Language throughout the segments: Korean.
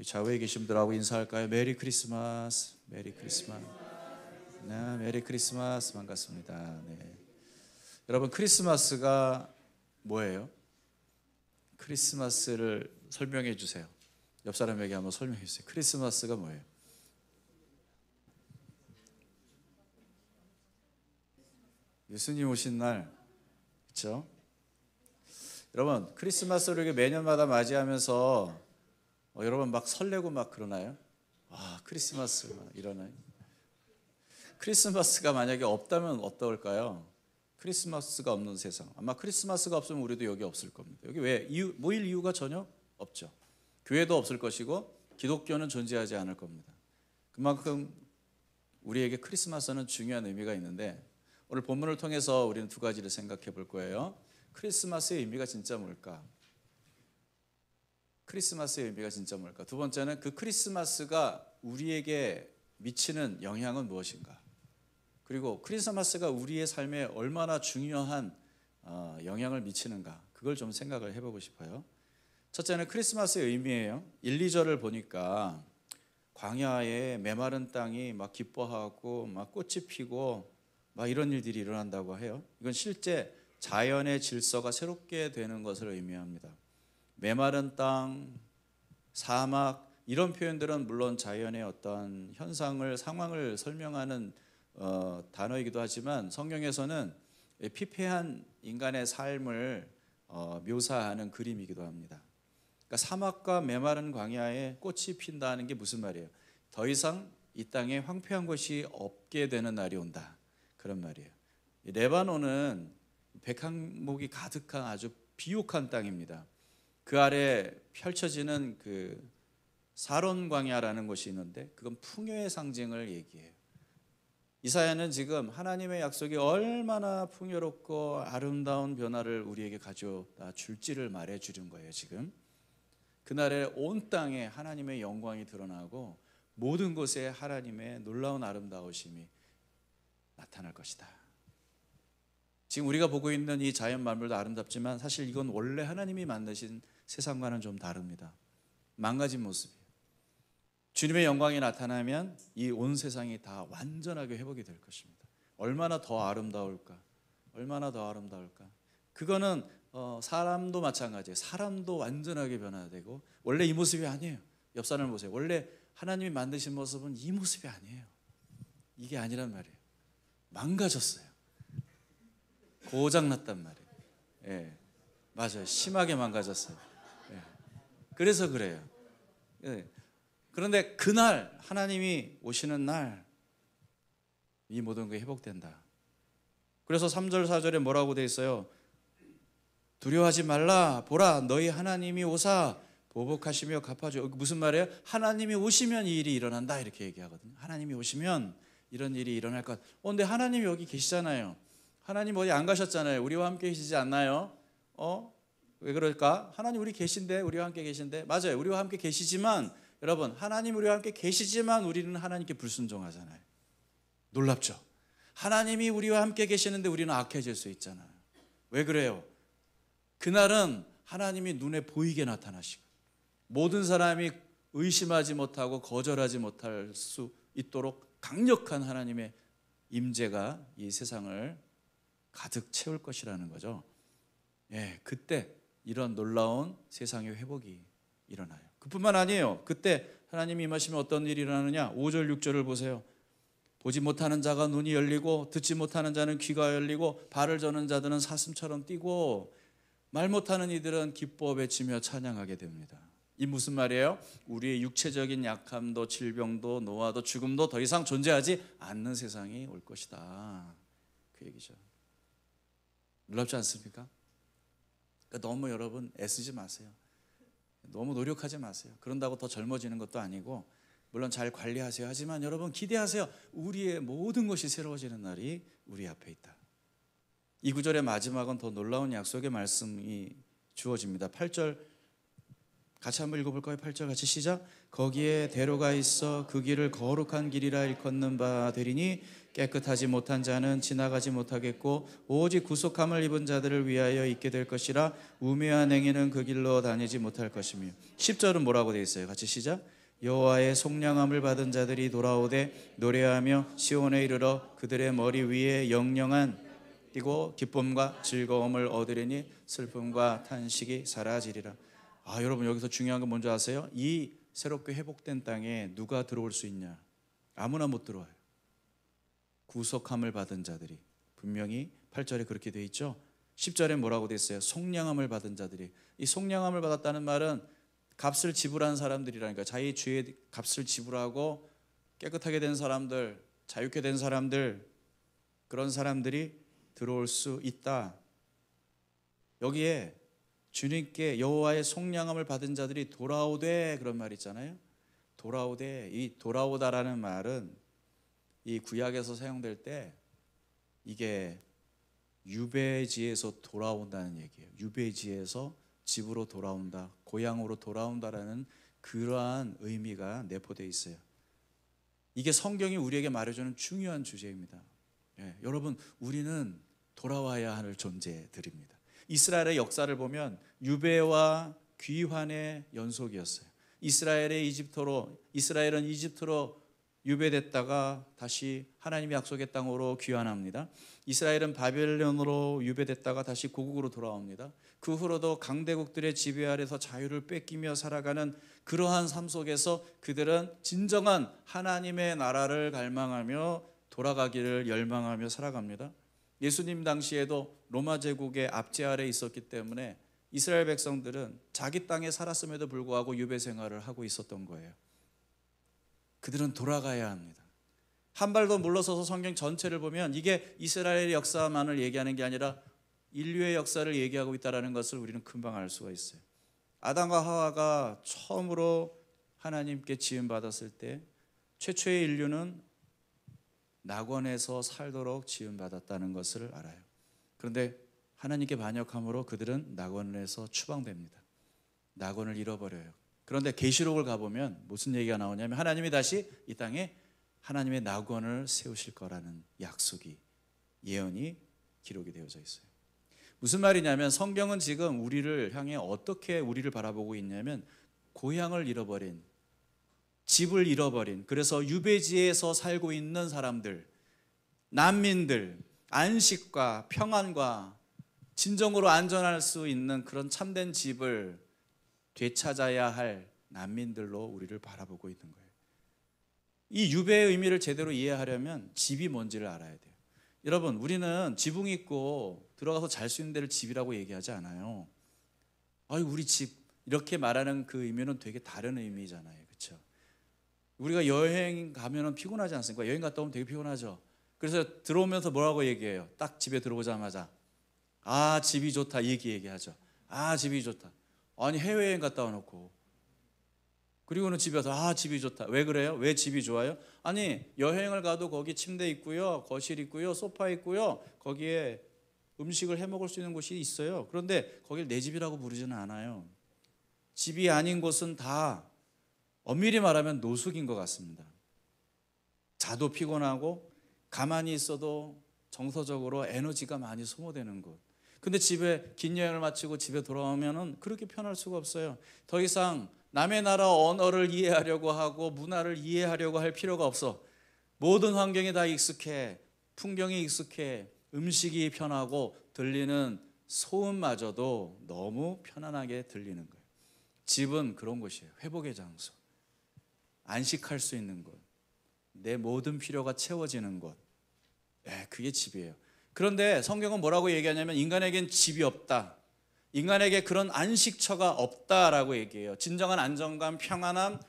좌우에 계신 분들하고 인사할까요? 메리 크리스마스, 메리 크리스마스. 네, 메리 크리스마스. 반갑습니다. 네. 여러분, 크리스마스가 뭐예요? 크리스마스를 설명해 주세요. 옆 사람에게 한번 설명해 주세요. 크리스마스가 뭐예요? 예수님 오신 날, 그렇죠? 여러분, 크리스마스를 이렇게 매년마다 맞이하면서 여러분 막 설레고 막 그러나요? 아, 크리스마스 이러나요? 크리스마스가 만약에 없다면 어떨까요? 크리스마스가 없는 세상. 아마 크리스마스가 없으면 우리도 여기 없을 겁니다. 여기 왜? 모일 이유가 전혀 없죠. 교회도 없을 것이고 기독교는 존재하지 않을 겁니다. 그만큼 우리에게 크리스마스는 중요한 의미가 있는데 오늘 본문을 통해서 우리는 두 가지를 생각해 볼 거예요. 크리스마스의 의미가 진짜 뭘까? 크리스마스의 의미가 진짜 뭘까? 두 번째는 그 크리스마스가 우리에게 미치는 영향은 무엇인가? 그리고 크리스마스가 우리의 삶에 얼마나 중요한 영향을 미치는가? 그걸 좀 생각을 해보고 싶어요. 첫째는 크리스마스의 의미예요. 1, 2절을 보니까 광야에 메마른 땅이 막 기뻐하고 막 꽃이 피고 막 이런 일들이 일어난다고 해요. 이건 실제 자연의 질서가 새롭게 되는 것을 의미합니다. 메마른 땅, 사막 이런 표현들은 물론 자연의 어떤 현상을 상황을 설명하는 단어이기도 하지만 성경에서는 피폐한 인간의 삶을 묘사하는 그림이기도 합니다. 그러니까 사막과 메마른 광야에 꽃이 핀다는 게 무슨 말이에요? 더 이상 이 땅에 황폐한 것이 없게 되는 날이 온다. 그런 말이에요. 레바논은 백향목이 가득한 아주 비옥한 땅입니다. 그 아래 펼쳐지는 그 사론 광야라는 곳이 있는데 그건 풍요의 상징을 얘기해요. 이사야는 지금 하나님의 약속이 얼마나 풍요롭고 아름다운 변화를 우리에게 가져다 줄지를 말해 주는 거예요. 지금 그날에 온 땅에 하나님의 영광이 드러나고 모든 곳에 하나님의 놀라운 아름다우심이 나타날 것이다. 지금 우리가 보고 있는 이 자연 만물도 아름답지만 사실 이건 원래 하나님이 만드신 세상과는 좀 다릅니다. 망가진 모습이에요. 주님의 영광이 나타나면 이 온 세상이 다 완전하게 회복이 될 것입니다. 얼마나 더 아름다울까? 얼마나 더 아름다울까? 그거는 사람도 마찬가지예요. 사람도 완전하게 변화되고 원래 이 모습이 아니에요. 옆 사람을 보세요. 원래 하나님이 만드신 모습은 이 모습이 아니에요. 이게 아니란 말이에요. 망가졌어요. 고장났단 말이에요. 예, 맞아요. 심하게 망가졌어요. 예. 그래서 그래요. 예. 그런데 그날 하나님이 오시는 날 이 모든 게 회복된다. 그래서 3절 4절에 뭐라고 돼 있어요? 두려워하지 말라. 보라 너희 하나님이 오사 보복하시며 갚아줘. 무슨 말이에요? 하나님이 오시면 이 일이 일어난다 이렇게 얘기하거든요. 하나님이 오시면 이런 일이 일어날 것. 근데 하나님이 여기 계시잖아요. 하나님 어디 안 가셨잖아요. 우리와 함께 계시지 않나요? 왜 그럴까? 하나님 우리 계신데, 우리와 함께 계신데. 맞아요. 우리와 함께 계시지만 여러분, 하나님 우리와 함께 계시지만 우리는 하나님께 불순종하잖아요. 놀랍죠? 하나님이 우리와 함께 계시는데 우리는 악해질 수 있잖아요. 왜 그래요? 그날은 하나님이 눈에 보이게 나타나시고 모든 사람이 의심하지 못하고 거절하지 못할 수 있도록 강력한 하나님의 임재가 이 세상을 가득 채울 것이라는 거죠. 예, 그때 이런 놀라운 세상의 회복이 일어나요. 그뿐만 아니에요. 그때 하나님이 임하시면 어떤 일이 일어나느냐? 5절 6절을 보세요. 보지 못하는 자가 눈이 열리고 듣지 못하는 자는 귀가 열리고 발을 저는 자들은 사슴처럼 뛰고 말 못하는 이들은 기뻐 외치며 찬양하게 됩니다. 이 무슨 말이에요? 우리의 육체적인 약함도 질병도 노화도 죽음도 더 이상 존재하지 않는 세상이 올 것이다. 그 얘기죠. 놀랍지 않습니까? 그러니까 너무 여러분 애쓰지 마세요. 너무 노력하지 마세요. 그런다고 더 젊어지는 것도 아니고 물론 잘 관리하세요. 하지만 여러분 기대하세요. 우리의 모든 것이 새로워지는 날이 우리 앞에 있다. 이 구절의 마지막은 더 놀라운 약속의 말씀이 주어집니다. 8절 같이 한번 읽어볼까요? 8절 같이 시작. 거기에 대로가 있어 그 길을 거룩한 길이라 일컫는 바 되리니 깨끗하지 못한 자는 지나가지 못하겠고 오직 구속함을 입은 자들을 위하여 있게 될 것이라 우매한 행위는 그 길로 다니지 못할 것이며. 10절은 뭐라고 되어 있어요? 같이 시작. 여호와의 속량함을 받은 자들이 돌아오되 노래하며 시온에 이르러 그들의 머리 위에 영영한 띠고 기쁨과 즐거움을 얻으리니 슬픔과 탄식이 사라지리라. 여러분, 여기서 중요한 건 뭔지 아세요? 이 새롭게 회복된 땅에 누가 들어올 수 있냐? 아무나 못 들어와요. 구속함을 받은 자들이. 분명히 8절에 그렇게 돼 있죠. 10절에 뭐라고 돼 있어요? 속량함을 받은 자들이. 이 속량함을 받았다는 말은 값을 지불한 사람들이라니까. 자기 죄의 값을 지불하고 깨끗하게 된 사람들, 자유케 된 사람들, 그런 사람들이 들어올 수 있다. 여기에 주님께 여호와의 속량함을 받은 자들이 돌아오되, 그런 말 있잖아요. 돌아오되, 이 돌아오다라는 말은 이 구약에서 사용될 때 이게 유배지에서 돌아온다는 얘기예요. 유배지에서 집으로 돌아온다, 고향으로 돌아온다라는 그러한 의미가 내포되어 있어요. 이게 성경이 우리에게 말해주는 중요한 주제입니다. 여러분, 우리는 돌아와야 할 존재들입니다. 이스라엘의 역사를 보면 유배와 귀환의 연속이었어요. 이스라엘은 이집트로 유배됐다가 다시 하나님의 약속의 땅으로 귀환합니다. 이스라엘은 바벨론으로 유배됐다가 다시 고국으로 돌아옵니다. 그 후로도 강대국들의 지배 아래서 자유를 뺏기며 살아가는 그러한 삶 속에서 그들은 진정한 하나님의 나라를 갈망하며 돌아가기를 열망하며 살아갑니다. 예수님 당시에도 로마 제국의 압제 아래에 있었기 때문에 이스라엘 백성들은 자기 땅에 살았음에도 불구하고 유배 생활을 하고 있었던 거예요. 그들은 돌아가야 합니다. 한 발 더 물러서서 성경 전체를 보면 이게 이스라엘의 역사만을 얘기하는 게 아니라 인류의 역사를 얘기하고 있다는 것을 우리는 금방 알 수가 있어요. 아담과 하와가 처음으로 하나님께 지음받았을 때 최초의 인류는 낙원에서 살도록 지음받았다는 것을 알아요. 그런데 하나님께 반역함으로 그들은 낙원에서 추방됩니다. 낙원을 잃어버려요. 그런데 계시록을 가보면 무슨 얘기가 나오냐면 하나님이 다시 이 땅에 하나님의 낙원을 세우실 거라는 약속이, 예언이 기록이 되어져 있어요. 무슨 말이냐면 성경은 지금 우리를 향해 어떻게 우리를 바라보고 있냐면 고향을 잃어버린, 집을 잃어버린, 그래서 유배지에서 살고 있는 사람들, 난민들, 안식과 평안과 진정으로 안전할 수 있는 그런 참된 집을 되찾아야 할 난민들로 우리를 바라보고 있는 거예요. 이 유배의 의미를 제대로 이해하려면 집이 뭔지를 알아야 돼요. 여러분, 우리는 지붕 있고 들어가서 잘 수 있는 데를 집이라고 얘기하지 않아요. 우리 집, 이렇게 말하는 그 의미는 되게 다른 의미잖아요. 그렇죠? 우리가 여행 가면은 피곤하지 않습니까? 여행 갔다 오면 되게 피곤하죠. 그래서 들어오면서 뭐라고 얘기해요? 딱 집에 들어오자마자 집이 좋다, 이 얘기하죠. 집이 좋다. 아니, 해외여행 갔다 와놓고 그리고는 집에 와서 집이 좋다. 왜 그래요? 왜 집이 좋아요? 아니, 여행을 가도 거기 침대 있고요, 거실 있고요, 소파 있고요, 거기에 음식을 해 먹을 수 있는 곳이 있어요. 그런데 거길 내 집이라고 부르지는 않아요. 집이 아닌 곳은 다 엄밀히 말하면 노숙인 것 같습니다. 자도 피곤하고 가만히 있어도 정서적으로 에너지가 많이 소모되는 곳. 근데 집에 긴 여행을 마치고 집에 돌아오면은 그렇게 편할 수가 없어요. 더 이상 남의 나라 언어를 이해하려고 하고 문화를 이해하려고 할 필요가 없어. 모든 환경에 다 익숙해, 풍경이 익숙해, 음식이 편하고 들리는 소음마저도 너무 편안하게 들리는 거예요. 집은 그런 곳이에요. 회복의 장소, 안식할 수 있는 곳, 내 모든 필요가 채워지는 곳. 그게 집이에요. 그런데 성경은 뭐라고 얘기하냐면 인간에겐 집이 없다, 인간에게 그런 안식처가 없다라고 얘기해요. 진정한 안정감, 평안함,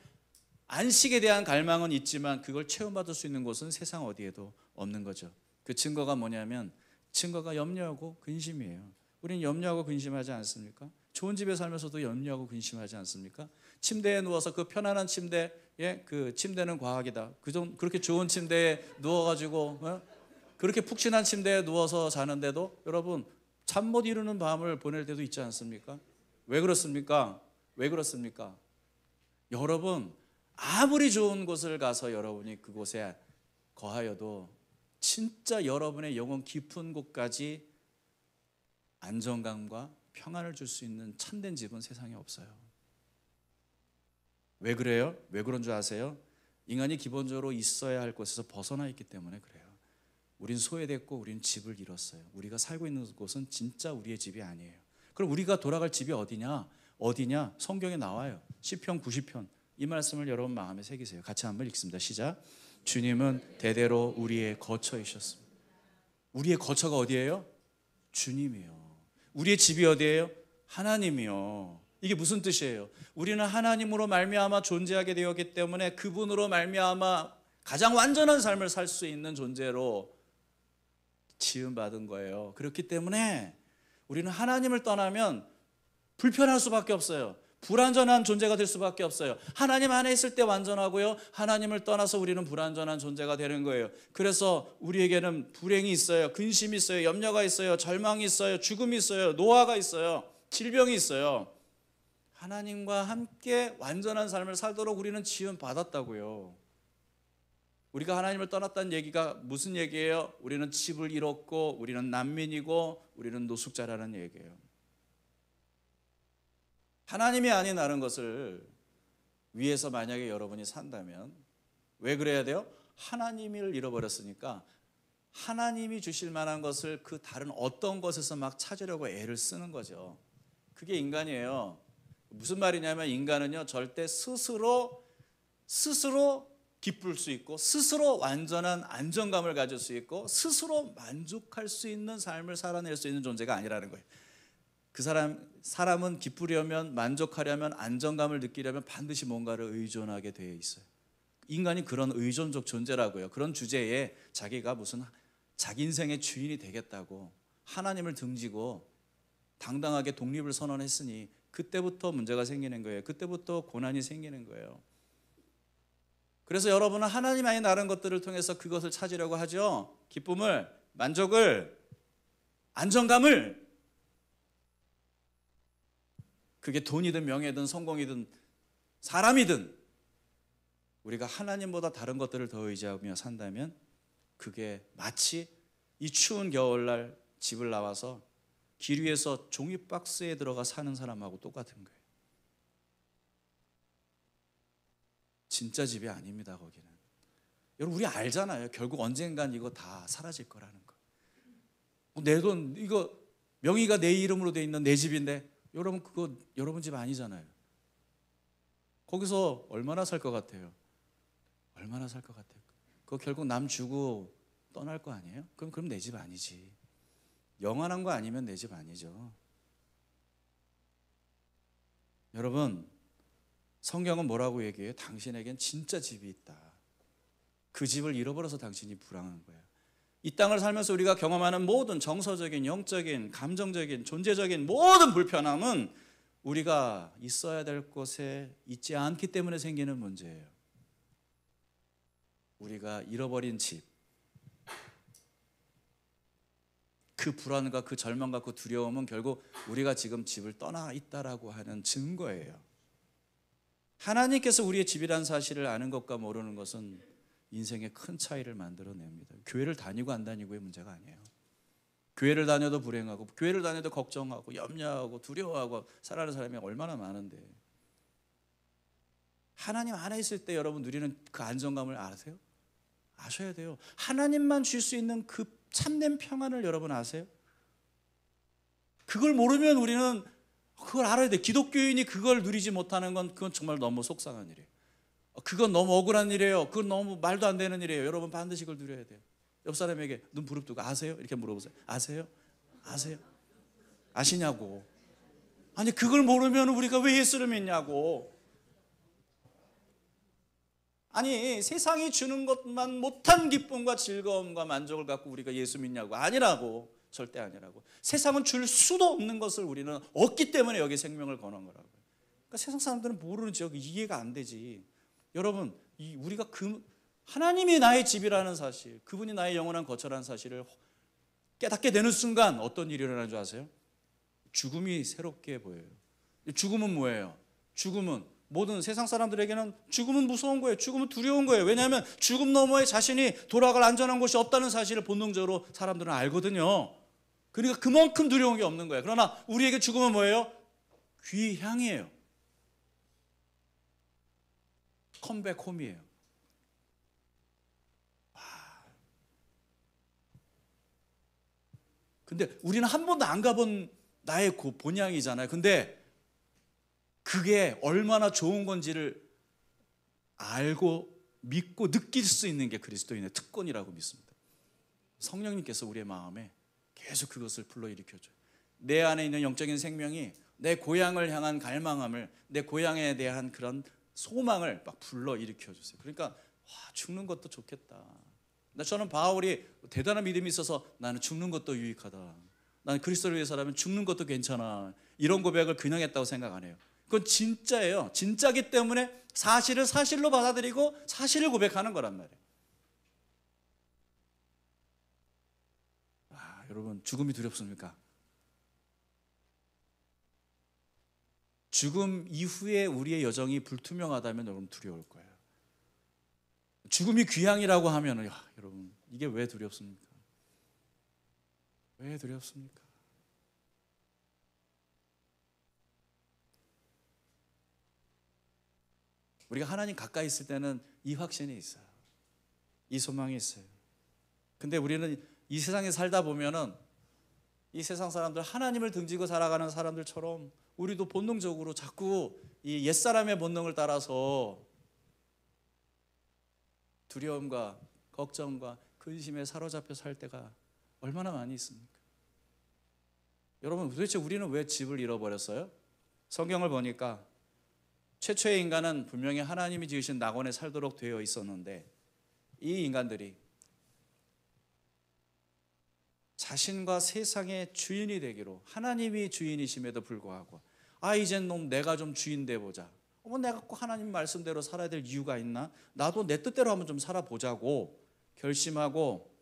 안식에 대한 갈망은 있지만 그걸 체험받을 수 있는 곳은 세상 어디에도 없는 거죠. 그 증거가 뭐냐면 증거가 염려하고 근심이에요. 우리는 염려하고 근심하지 않습니까? 좋은 집에 살면서도 염려하고 근심하지 않습니까? 침대에 누워서 그 편안한 침대에, 그 침대는 과학이다, 그렇게 좋은 침대에 누워가지고 그렇게 푹신한 침대에 누워서 자는데도 여러분 잠 못 이루는 밤을 보낼 때도 있지 않습니까? 왜 그렇습니까? 왜 그렇습니까? 여러분, 아무리 좋은 곳을 가서 여러분이 그곳에 거하여도 진짜 여러분의 영혼 깊은 곳까지 안정감과 평안을 줄 수 있는 참된 집은 세상에 없어요. 왜 그래요? 왜 그런 줄 아세요? 인간이 기본적으로 있어야 할 곳에서 벗어나 있기 때문에 그래요. 우린 소외됐고 우린 집을 잃었어요. 우리가 살고 있는 곳은 진짜 우리의 집이 아니에요. 그럼 우리가 돌아갈 집이 어디냐? 어디냐? 성경에 나와요. 시편 90편. 이 말씀을 여러분 마음에 새기세요. 같이 한번 읽습니다. 시작. 주님은 대대로 우리의 거처이셨습니다. 우리의 거처가 어디예요? 주님이요. 우리의 집이 어디예요? 하나님이요. 이게 무슨 뜻이에요? 우리는 하나님으로 말미암아 존재하게 되었기 때문에 그분으로 말미암아 가장 완전한 삶을 살 수 있는 존재로 지음받은 거예요. 그렇기 때문에 우리는 하나님을 떠나면 불편할 수밖에 없어요. 불완전한 존재가 될 수밖에 없어요. 하나님 안에 있을 때 완전하고요, 하나님을 떠나서 우리는 불완전한 존재가 되는 거예요. 그래서 우리에게는 불행이 있어요, 근심이 있어요, 염려가 있어요, 절망이 있어요, 죽음이 있어요, 노화가 있어요, 질병이 있어요. 하나님과 함께 완전한 삶을 살도록 우리는 지음 받았다고요. 우리가 하나님을 떠났다는 얘기가 무슨 얘기예요? 우리는 집을 잃었고 우리는 난민이고 우리는 노숙자라는 얘기예요. 하나님이 아닌 다른 것을 위해서 만약에 여러분이 산다면 왜 그래야 돼요? 하나님을 잃어버렸으니까 하나님이 주실 만한 것을 그 다른 어떤 것에서 막 찾으려고 애를 쓰는 거죠. 그게 인간이에요. 무슨 말이냐면 인간은요, 절대 스스로 기쁠 수 있고 스스로 완전한 안정감을 가질 수 있고 스스로 만족할 수 있는 삶을 살아낼 수 있는 존재가 아니라는 거예요. 그 사람은 기쁘려면, 만족하려면, 안정감을 느끼려면 반드시 뭔가를 의존하게 되어 있어요. 인간이 그런 의존적 존재라고요. 그런 주제에 자기가 무슨 자기 인생의 주인이 되겠다고 하나님을 등지고 당당하게 독립을 선언했으니 그때부터 문제가 생기는 거예요. 그때부터 고난이 생기는 거예요. 그래서 여러분은 하나님 아닌 다른 것들을 통해서 그것을 찾으려고 하죠. 기쁨을, 만족을, 안정감을. 그게 돈이든 명예든 성공이든 사람이든 우리가 하나님보다 다른 것들을 더 의지하며 산다면 그게 마치 이 추운 겨울날 집을 나와서 길 위에서 종이박스에 들어가 사는 사람하고 똑같은 거예요. 진짜 집이 아닙니다. 거기는. 여러분 우리 알잖아요. 결국 언젠간 이거 다 사라질 거라는 거. 내 돈 이거 명의가 내 이름으로 돼 있는 내 집인데 여러분 그거 여러분 집 아니잖아요. 거기서 얼마나 살 것 같아요? 얼마나 살 것 같아요? 그거 결국 남 주고 떠날 거 아니에요? 그럼 내 집 아니지. 영원한 거 아니면 내 집 아니죠. 여러분 성경은 뭐라고 얘기해요? 당신에겐 진짜 집이 있다. 그 집을 잃어버려서 당신이 불안한 거예요. 이 땅을 살면서 우리가 경험하는 모든 정서적인, 영적인, 감정적인, 존재적인 모든 불편함은 우리가 있어야 될 곳에 있지 않기 때문에 생기는 문제예요. 우리가 잃어버린 집, 그 불안과 그 절망과 그 두려움은 결국 우리가 지금 집을 떠나 있다라고 하는 증거예요. 하나님께서 우리의 집이라는 사실을 아는 것과 모르는 것은 인생에 큰 차이를 만들어냅니다. 교회를 다니고 안 다니고의 문제가 아니에요. 교회를 다녀도 불행하고 교회를 다녀도 걱정하고 염려하고 두려워하고 살아가는 사람이 얼마나 많은데 하나님 안에 있을 때 여러분 누리는 그 안정감을 아세요? 아셔야 돼요. 하나님만 줄 수 있는 그 참된 평안을 여러분 아세요? 그걸 모르면 우리는 그걸 알아야 돼. 기독교인이 그걸 누리지 못하는 건 그건 정말 너무 속상한 일이에요. 그건 너무 억울한 일이에요. 그건 너무 말도 안 되는 일이에요. 여러분 반드시 그걸 누려야 돼요. 옆 사람에게 눈 부릅뜨고 아세요? 이렇게 물어보세요. 아세요? 아세요? 아시냐고. 아니 그걸 모르면 우리가 왜 예수를 믿냐고. 아니 세상이 주는 것만 못한 기쁨과 즐거움과 만족을 갖고 우리가 예수 믿냐고. 아니라고. 절대 아니라고. 세상은 줄 수도 없는 것을 우리는 얻기 때문에 여기 생명을 거는 거라고요. 그러니까 세상 사람들은 모르죠. 이해가 안 되지. 여러분 우리가 하나님이 나의 집이라는 사실, 그분이 나의 영원한 거처라는 사실을 깨닫게 되는 순간 어떤 일이 일어나는 줄 아세요? 죽음이 새롭게 보여요. 죽음은 뭐예요? 죽음은 모든 세상 사람들에게는 죽음은 무서운 거예요. 죽음은 두려운 거예요. 왜냐하면 죽음 너머에 자신이 돌아갈 안전한 곳이 없다는 사실을 본능적으로 사람들은 알거든요. 그러니까 그만큼 두려운 게 없는 거예요. 그러나 우리에게 죽음은 뭐예요? 귀향이에요. 컴백 홈이에요. 근데 우리는 한 번도 안 가본 나의 그 본향이잖아요. 근데 그게 얼마나 좋은 건지를 알고 믿고 느낄 수 있는 게 그리스도인의 특권이라고 믿습니다. 성령님께서 우리의 마음에 계속 그것을 불러일으켜줘요. 내 안에 있는 영적인 생명이 내 고향을 향한 갈망함을, 내 고향에 대한 그런 소망을 막 불러일으켜주세요. 그러니까 죽는 것도 좋겠다. 저는 바울이 대단한 믿음이 있어서 나는 죽는 것도 유익하다. 나는 그리스도를 위해서라면 죽는 것도 괜찮아. 이런 고백을 그냥 했다고 생각 안 해요. 그건 진짜예요. 진짜기 때문에 사실을 사실로 받아들이고 사실을 고백하는 거란 말이에요. 여러분, 죽음이 두렵습니까? 죽음 이후에 우리의 여정이 불투명하다면 여러분 두려울 거예요. 죽음이 귀향이라고 하면 여러분 이게 왜 두렵습니까? 왜 두렵습니까? 우리가 하나님 가까이 있을 때는 이 확신이 있어요. 이 소망이 있어요. 근데 우리는 이 세상에 살다 보면은 이 세상 사람들, 하나님을 등지고 살아가는 사람들처럼 우리도 본능적으로 자꾸 이 옛사람의 본능을 따라서 두려움과 걱정과 근심에 사로잡혀 살 때가 얼마나 많이 있습니까? 여러분, 도대체 우리는 왜 집을 잃어버렸어요? 성경을 보니까 최초의 인간은 분명히 하나님이 지으신 낙원에 살도록 되어 있었는데 이 인간들이 자신과 세상의 주인이 되기로, 하나님이 주인이심에도 불구하고 이젠 놈 내가 좀 주인 돼보자. 내가 꼭 하나님 말씀대로 살아야 될 이유가 있나? 나도 내 뜻대로 한번 좀 살아보자고 결심하고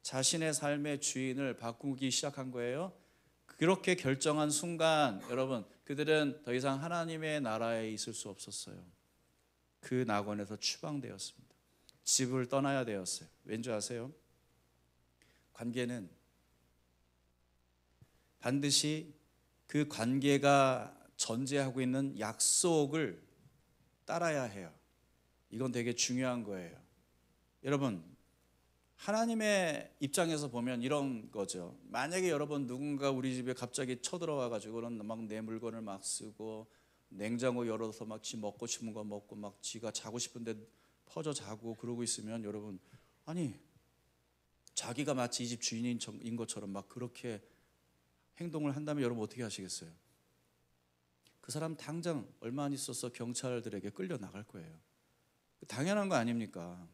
자신의 삶의 주인을 바꾸기 시작한 거예요. 그렇게 결정한 순간 여러분, 그들은 더 이상 하나님의 나라에 있을 수 없었어요. 그 낙원에서 추방되었습니다. 집을 떠나야 되었어요. 왠지 아세요? 관계는 반드시 그 관계가 전제하고 있는 약속을 따라야 해요. 이건 되게 중요한 거예요. 여러분, 하나님의 입장에서 보면 이런 거죠. 만약에 여러분 누군가 우리 집에 갑자기 쳐들어와 가지고는 막 내 물건을 막 쓰고 냉장고 열어서 막 지 먹고 싶은 거 먹고 막 지가 자고 싶은데 퍼져 자고 그러고 있으면 여러분, 자기가 마치 이 집 주인인 것처럼 막 그렇게 행동을 한다면 여러분 어떻게 하시겠어요? 그 사람 당장 얼마 안 있어서 경찰들에게 끌려 나갈 거예요. 당연한 거 아닙니까?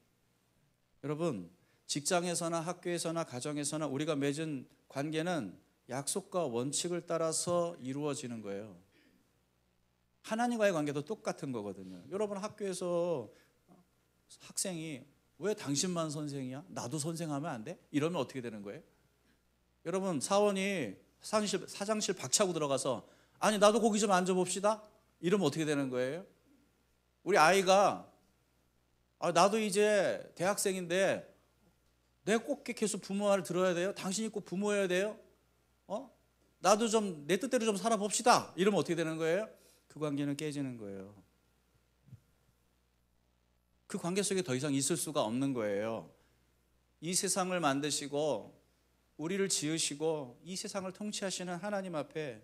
여러분, 직장에서나 학교에서나 가정에서나 우리가 맺은 관계는 약속과 원칙을 따라서 이루어지는 거예요. 하나님과의 관계도 똑같은 거거든요. 여러분, 학교에서 학생이 왜 당신만 선생이야? 나도 선생하면 안 돼? 이러면 어떻게 되는 거예요? 여러분, 사원이 사장실 박차고 들어가서 나도 거기 좀 앉아봅시다? 이러면 어떻게 되는 거예요? 우리 아이가 나도 이제 대학생인데 내가 꼭 계속 부모 말을 들어야 돼요? 당신이 꼭 부모여야 돼요? 나도 좀 내 뜻대로 좀 살아봅시다. 이러면 어떻게 되는 거예요? 그 관계는 깨지는 거예요. 그 관계 속에 더 이상 있을 수가 없는 거예요. 이 세상을 만드시고 우리를 지으시고 이 세상을 통치하시는 하나님 앞에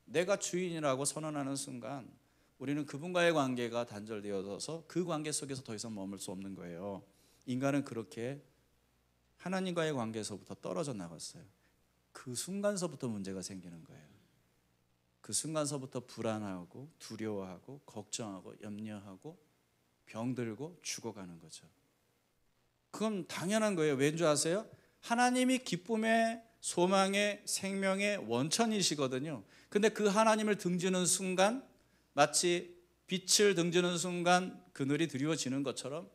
내가 주인이라고 선언하는 순간 우리는 그분과의 관계가 단절되어서 그 관계 속에서 더 이상 머물 수 없는 거예요. 인간은 그렇게 하나님과의 관계에서부터 떨어져 나갔어요. 그 순간서부터 문제가 생기는 거예요. 그 순간서부터 불안하고 두려워하고 걱정하고 염려하고 병들고 죽어가는 거죠. 그건 당연한 거예요. 왠 줄 아세요? 하나님이 기쁨의, 소망의, 생명의 원천이시거든요. 근데 그 하나님을 등지는 순간, 마치 빛을 등지는 순간 그늘이 드리워지는 것처럼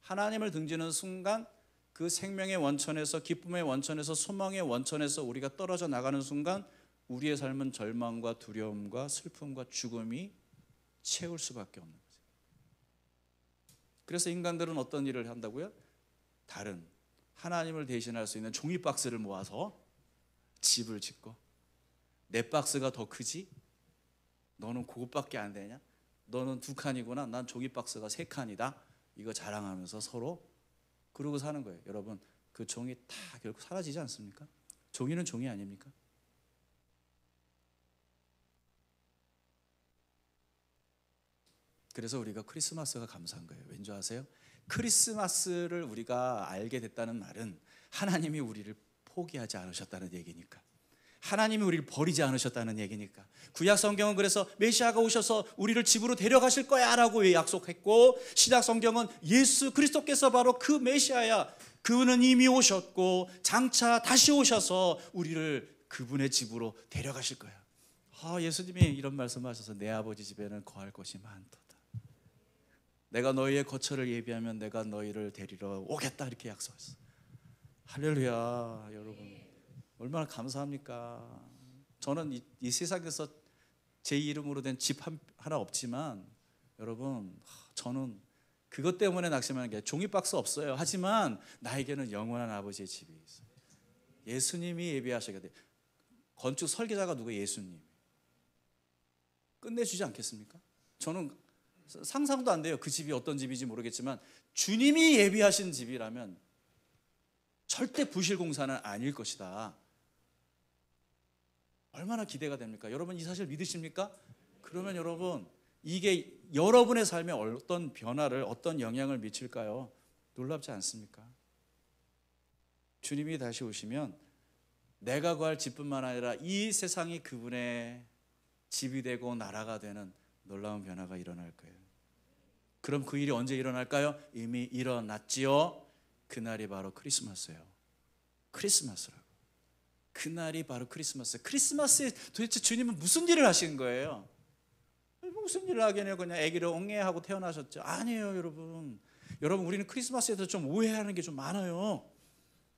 하나님을 등지는 순간 그 생명의 원천에서, 기쁨의 원천에서, 소망의 원천에서 우리가 떨어져 나가는 순간 우리의 삶은 절망과 두려움과 슬픔과 죽음이 채울 수밖에 없는 거죠. 그래서 인간들은 어떤 일을 한다고요? 다른 하나님을 대신할 수 있는 종이 박스를 모아서 집을 짓고, 내 박스가 더 크지? 너는 그것밖에 안 되냐? 너는 2칸이구나. 난 종이 박스가 3칸이다. 이거 자랑하면서 서로 그러고 사는 거예요. 여러분, 그 종이 다 결국 사라지지 않습니까? 종이는 종이 아닙니까? 그래서 우리가 크리스마스가 감사한 거예요. 왠지 아세요? 크리스마스를 우리가 알게 됐다는 말은 하나님이 우리를 포기하지 않으셨다는 얘기니까, 하나님이 우리를 버리지 않으셨다는 얘기니까. 구약 성경은 그래서 메시아가 오셔서 우리를 집으로 데려가실 거야 라고 약속했고, 신약 성경은 예수 그리스도께서 바로 그 메시아야, 그분은 이미 오셨고 장차 다시 오셔서 우리를 그분의 집으로 데려가실 거야. 예수님이 이런 말씀하셔서 내 아버지 집에는 거할 곳이 많도다. 내가 너희의 거처를 예비하면 내가 너희를 데리러 오겠다, 이렇게 약속했어. 할렐루야. 여러분, 얼마나 감사합니까? 저는 이 세상에서 제 이름으로 된 집 하나 없지만, 여러분, 저는 그것 때문에 낙심하는 게, 종이 박스 없어요. 하지만 나에게는 영원한 아버지의 집이 있어요. 예수님이 예비하시게 돼. 건축 설계자가 누구예요? 예수님. 끝내주지 않겠습니까? 저는 상상도 안 돼요. 그 집이 어떤 집인지 모르겠지만 주님이 예비하신 집이라면 절대 부실 공사는 아닐 것이다. 얼마나 기대가 됩니까? 여러분, 이 사실 믿으십니까? 그러면 여러분, 이게 여러분의 삶에 어떤 변화를, 어떤 영향을 미칠까요? 놀랍지 않습니까? 주님이 다시 오시면 내가 구할 집뿐만 아니라 이 세상이 그분의 집이 되고 나라가 되는 놀라운 변화가 일어날 거예요. 그럼 그 일이 언제 일어날까요? 이미 일어났지요. 그날이 바로 크리스마스예요. 크리스마스라고. 그날이 바로 크리스마스. 크리스마스에 도대체 주님은 무슨 일을 하신 거예요? 무슨 일을 하겠네요. 그냥 아기를 옹해하고 태어나셨죠. 아니에요, 여러분. 여러분, 우리는 크리스마스에 대해서 좀 오해하는 게 좀 많아요.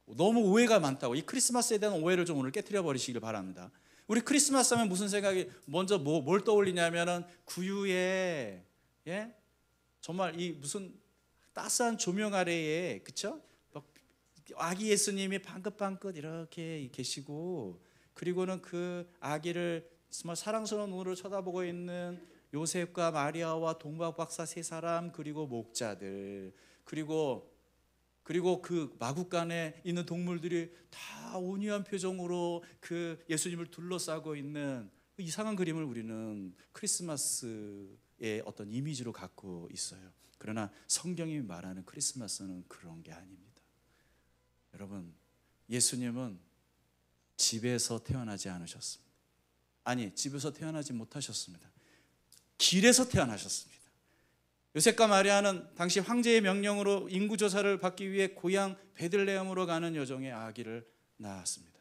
너무 오해가 많다고. 이 크리스마스에 대한 오해를 좀 오늘 깨트려 버리시길 바랍니다. 우리 크리스마스 하면 무슨 생각이 먼저 뭘 떠올리냐면은 구유에, 정말 이 무슨 따스한 조명 아래에, 그쵸? 아기 예수님이 방긋방긋 이렇게 계시고, 그리고는 그 아기를 정말 사랑스러운 눈으로 쳐다보고 있는 요셉과 마리아와 동박 박사 3사람, 그리고 목자들, 그리고 그 마구간에 있는 동물들이 다 온유한 표정으로 그 예수님을 둘러싸고 있는 이상한 그림을 우리는 크리스마스의 어떤 이미지로 갖고 있어요. 그러나 성경이 말하는 크리스마스는 그런 게 아닙니다. 여러분, 예수님은 집에서 태어나지 않으셨습니다. 아니, 집에서 태어나지 못하셨습니다. 길에서 태어나셨습니다. 요셉과 마리아는 당시 황제의 명령으로 인구조사를 받기 위해 고향 베들레헴으로 가는 여정에 아기를 낳았습니다.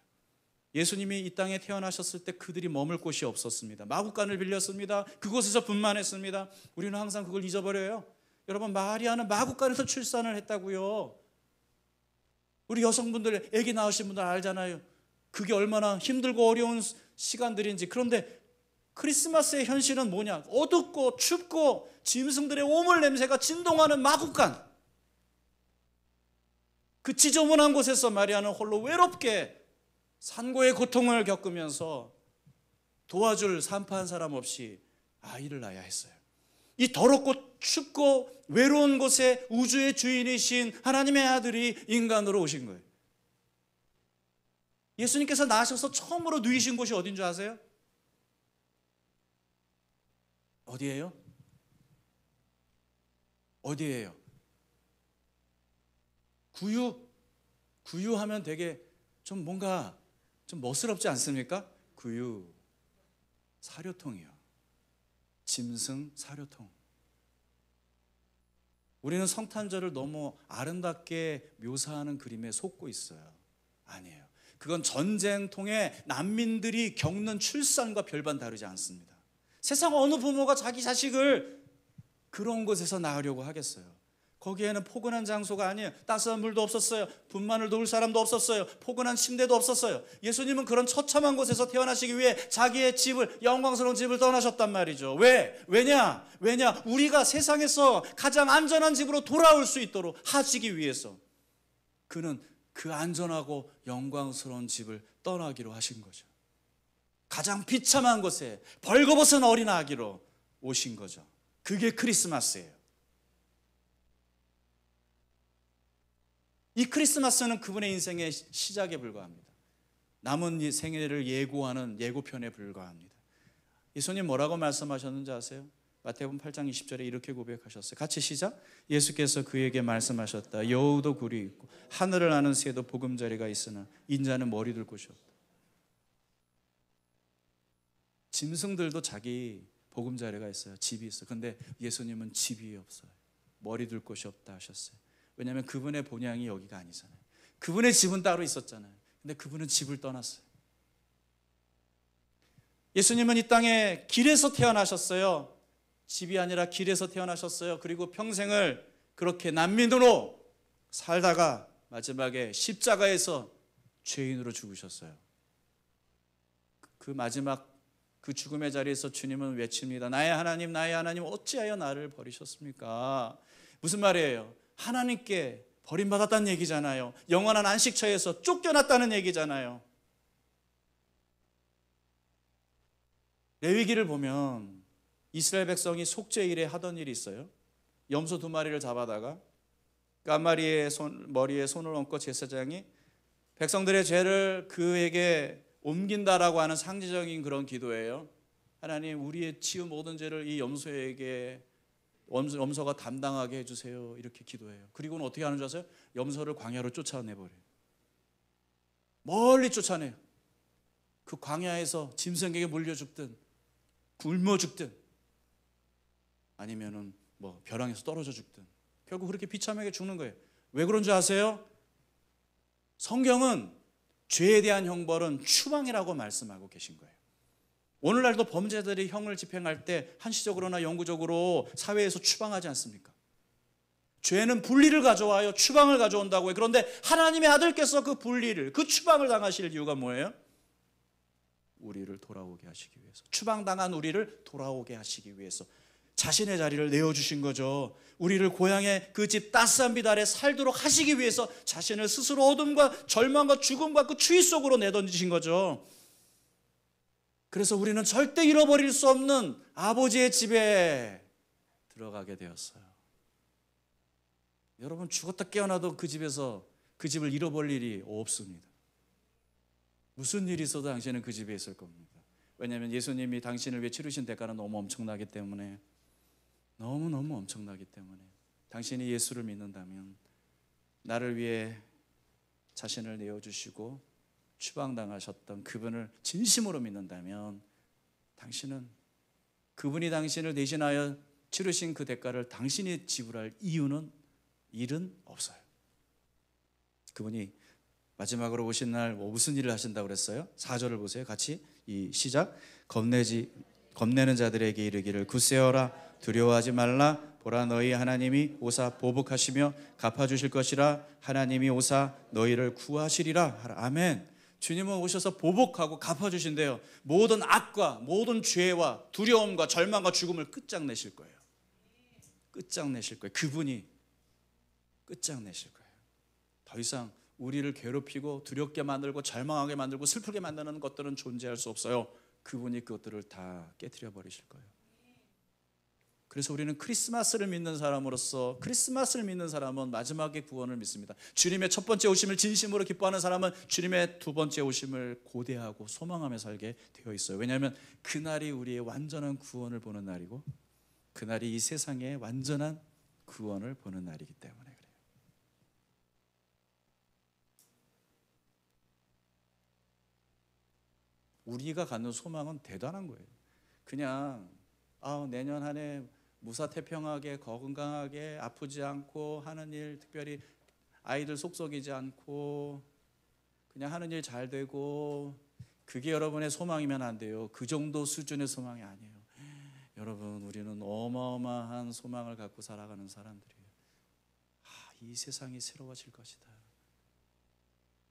예수님이 이 땅에 태어나셨을 때 그들이 머물 곳이 없었습니다. 마구간을 빌렸습니다. 그곳에서 분만했습니다. 우리는 항상 그걸 잊어버려요. 여러분, 마리아는 마구간에서 출산을 했다고요. 우리 여성분들, 아기 낳으신 분들 알잖아요. 그게 얼마나 힘들고 어려운 시간들인지. 그런데 크리스마스의 현실은 뭐냐? 어둡고 춥고 짐승들의 오물 냄새가 진동하는 마구간. 그 지저분한 곳에서 마리아는 홀로 외롭게 산고의 고통을 겪으면서 도와줄 산파한 사람 없이 아이를 낳아야 했어요. 이 더럽고 춥고 외로운 곳에 우주의 주인이신 하나님의 아들이 인간으로 오신 거예요. 예수님께서 나셔서 처음으로 누이신 곳이 어딘 줄 아세요? 어디예요? 어디예요? 구유하면 되게 좀 뭔가 좀 멋스럽지 않습니까? 구유, 사료통이요. 짐승 사료통. 우리는 성탄절을 너무 아름답게 묘사하는 그림에 속고 있어요. 아니에요. 그건 전쟁통에 난민들이 겪는 출산과 별반 다르지 않습니다. 세상 어느 부모가 자기 자식을 그런 곳에서 낳으려고 하겠어요? 거기에는 포근한 장소가 아니에요. 따스한 물도 없었어요. 분만을 놓을 사람도 없었어요. 포근한 침대도 없었어요. 예수님은 그런 처참한 곳에서 태어나시기 위해 자기의 집을, 영광스러운 집을 떠나셨단 말이죠. 왜냐? 우리가 세상에서 가장 안전한 집으로 돌아올 수 있도록 하시기 위해서 그는 그 안전하고 영광스러운 집을 떠나기로 하신 거죠. 가장 비참한 곳에 벌거벗은 어린 아기로 오신 거죠. 그게 크리스마스예요. 이 크리스마스는 그분의 인생의 시작에 불과합니다. 남은 생애를 예고하는 예고편에 불과합니다. 예수님 뭐라고 말씀하셨는지 아세요? 마태복음 8장 20절에 이렇게 고백하셨어요. 같이 시작. 예수께서 그에게 말씀하셨다. 여우도 굴이 있고 하늘을 나는 새도 보금자리가 있으나 인자는 머리 둘 곳이 없다. 짐승들도 자기 보금자리가 있어요. 집이 있어요. 근데 예수님은 집이 없어요. 머리 둘 곳이 없다 하셨어요. 왜냐하면 그분의 본향이 여기가 아니잖아요. 그분의 집은 따로 있었잖아요. 근데 그분은 집을 떠났어요. 예수님은 이 땅에 길에서 태어나셨어요. 집이 아니라 길에서 태어나셨어요. 그리고 평생을 그렇게 난민으로 살다가 마지막에 십자가에서 죄인으로 죽으셨어요. 그 마지막 그 죽음의 자리에서 주님은 외칩니다. 나의 하나님, 나의 하나님, 어찌하여 나를 버리셨습니까? 무슨 말이에요? 하나님께 버림받았다는 얘기잖아요. 영원한 안식처에서 쫓겨났다는 얘기잖아요. 레위기를 보면 이스라엘 백성이 속죄일에 하던 일이 있어요. 염소 2마리를 잡아다가 그 한 마리의 머리에 손을 얹고 제사장이 백성들의 죄를 그에게 옮긴다라고 하는 상징적인 그런 기도예요. 하나님, 우리의 지은 모든 죄를 이 염소에게 염소가 담당하게 해주세요. 이렇게 기도해요. 그리고는 어떻게 하는 줄 아세요? 염소를 광야로 쫓아내버려요. 멀리 쫓아내요. 그 광야에서 짐승에게 물려 죽든 굶어 죽든 아니면은 뭐 벼랑에서 떨어져 죽든 결국 그렇게 비참하게 죽는 거예요. 왜 그런 줄 아세요? 성경은 죄에 대한 형벌은 추방이라고 말씀하고 계신 거예요. 오늘날도 범죄자들이 형을 집행할 때 한시적으로나 영구적으로 사회에서 추방하지 않습니까? 죄는 분리를 가져와요. 추방을 가져온다고요. 그런데 하나님의 아들께서 그 분리를, 그 추방을 당하실 이유가 뭐예요? 우리를 돌아오게 하시기 위해서. 추방당한 우리를 돌아오게 하시기 위해서 자신의 자리를 내어주신 거죠. 우리를 고향의 그 집 따스한 빛 아래 살도록 하시기 위해서 자신을 스스로 어둠과 절망과 죽음과 그 추위 속으로 내던지신 거죠. 그래서 우리는 절대 잃어버릴 수 없는 아버지의 집에 들어가게 되었어요. 여러분, 죽었다 깨어나도 그 집에서 그 집을 잃어버릴 일이 없습니다. 무슨 일이 있어도 당신은 그 집에 있을 겁니다. 왜냐하면 예수님이 당신을 위해 치르신 대가는 너무 엄청나기 때문에, 너무너무 엄청나기 때문에 당신이 예수를 믿는다면, 나를 위해 자신을 내어주시고 추방당하셨던 그분을 진심으로 믿는다면 당신은 그분이 당신을 대신하여 치르신 그 대가를 당신이 지불할 일은 없어요. 그분이 마지막으로 오신 날 무슨 일을 하신다고 그랬어요? 4절을 보세요. 같이 시작. 겁내는 자들에게 이르기를 굳세어라 두려워하지 말라. 보라, 너희 하나님이 오사 보복하시며 갚아주실 것이라. 하나님이 오사 너희를 구하시리라. 아멘. 주님은 오셔서 보복하고 갚아주신대요. 모든 악과 모든 죄와 두려움과 절망과 죽음을 끝장내실 거예요. 끝장내실 거예요. 그분이 끝장내실 거예요. 더 이상 우리를 괴롭히고 두렵게 만들고 절망하게 만들고 슬프게 만드는 것들은 존재할 수 없어요. 그분이 그것들을 다 깨트려 버리실 거예요. 그래서 우리는 크리스마스를 믿는 사람으로서, 크리스마스를 믿는 사람은 마지막에 구원을 믿습니다. 주님의 첫 번째 오심을 진심으로 기뻐하는 사람은 주님의 두 번째 오심을 고대하고 소망하며 살게 되어 있어요. 왜냐하면 그날이 우리의 완전한 구원을 보는 날이고, 그날이 이 세상의 완전한 구원을 보는 날이기 때문에 그래요. 우리가 갖는 소망은 대단한 거예요. 그냥 내년 한 해 무사태평하게 건강하게 아프지 않고 하는 일, 특별히 아이들 속썩이지 않고 그냥 하는 일 잘 되고, 그게 여러분의 소망이면 안 돼요. 그 정도 수준의 소망이 아니에요. 여러분, 우리는 어마어마한 소망을 갖고 살아가는 사람들이에요. 이 세상이 새로워질 것이다.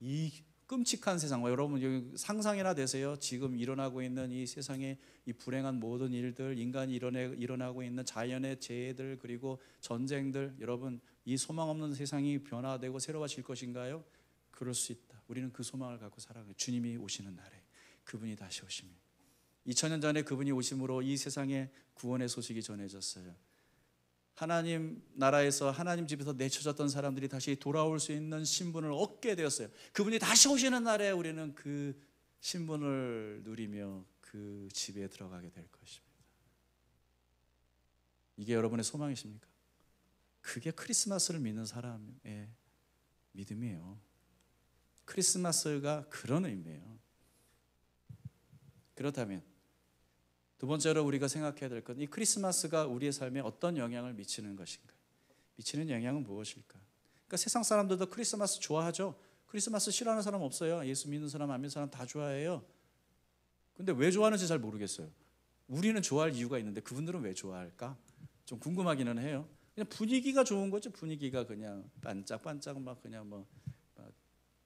이 끔찍한 세상, 여러분 여기 상상이나 되세요? 지금 일어나고 있는 이 세상의 이 불행한 모든 일들, 인간이 일어나고 있는 자연의 재해들, 그리고 전쟁들, 여러분 이 소망 없는 세상이 변화되고 새로워질 것인가요? 그럴 수 있다. 우리는 그 소망을 갖고 살아가요. 주님이 오시는 날에, 그분이 다시 오시면, 2000년 전에 그분이 오심으로 이 세상에 구원의 소식이 전해졌어요. 하나님 나라에서, 하나님 집에서 내쳐졌던 사람들이 다시 돌아올 수 있는 신분을 얻게 되었어요. 그분이 다시 오시는 날에 우리는 그 신분을 누리며 그 집에 들어가게 될 것입니다. 이게 여러분의 소망이십니까? 그게 크리스마스를 믿는 사람의 믿음이에요. 크리스마스가 그런 의미예요. 그렇다면 두 번째로 우리가 생각해야 될 건, 이 크리스마스가 우리의 삶에 어떤 영향을 미치는 것인가? 미치는 영향은 무엇일까? 그러니까 세상 사람들도 크리스마스 좋아하죠. 크리스마스 싫어하는 사람 없어요. 예수 믿는 사람, 안 믿는 사람 다 좋아해요. 근데 왜 좋아하는지 잘 모르겠어요. 우리는 좋아할 이유가 있는데 그분들은 왜 좋아할까? 좀 궁금하기는 해요. 그냥 분위기가 좋은 거죠. 분위기가 그냥 반짝반짝 막 그냥 막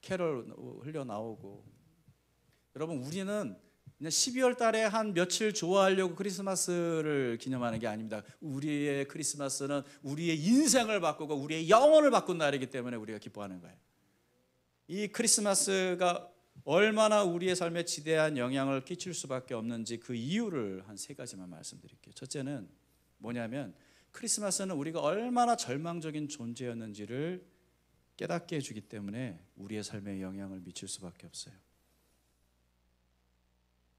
캐럴 흘려나오고. 여러분, 우리는 그냥 12월 달에 한 며칠 좋아하려고 크리스마스를 기념하는 게 아닙니다. 우리의 크리스마스는 우리의 인생을 바꾸고 우리의 영혼을 바꾼 날이기 때문에 우리가 기뻐하는 거예요. 이 크리스마스가 얼마나 우리의 삶에 지대한 영향을 끼칠 수밖에 없는지 그 이유를 한 3가지만 말씀드릴게요. 첫째는 뭐냐면, 크리스마스는 우리가 얼마나 절망적인 존재였는지를 깨닫게 해주기 때문에 우리의 삶에 영향을 미칠 수밖에 없어요.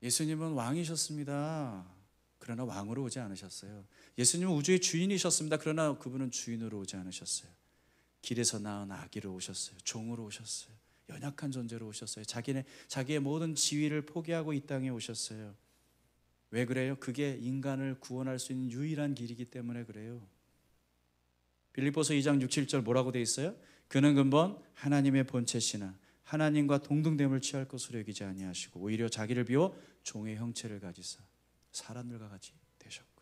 예수님은 왕이셨습니다. 그러나 왕으로 오지 않으셨어요. 예수님은 우주의 주인이셨습니다. 그러나 그분은 주인으로 오지 않으셨어요. 길에서 낳은 아기로 오셨어요. 종으로 오셨어요. 연약한 존재로 오셨어요. 자기의 모든 지위를 포기하고 이 땅에 오셨어요. 왜 그래요? 그게 인간을 구원할 수 있는 유일한 길이기 때문에 그래요. 빌립보서 2장 6, 7절 뭐라고 돼 있어요? 그는 근본 하나님의 본체시나 하나님과 동등됨을 취할 것으로 여기지 아니하시고 오히려 자기를 비워 종의 형체를 가지사 사람들과 같이 되셨고.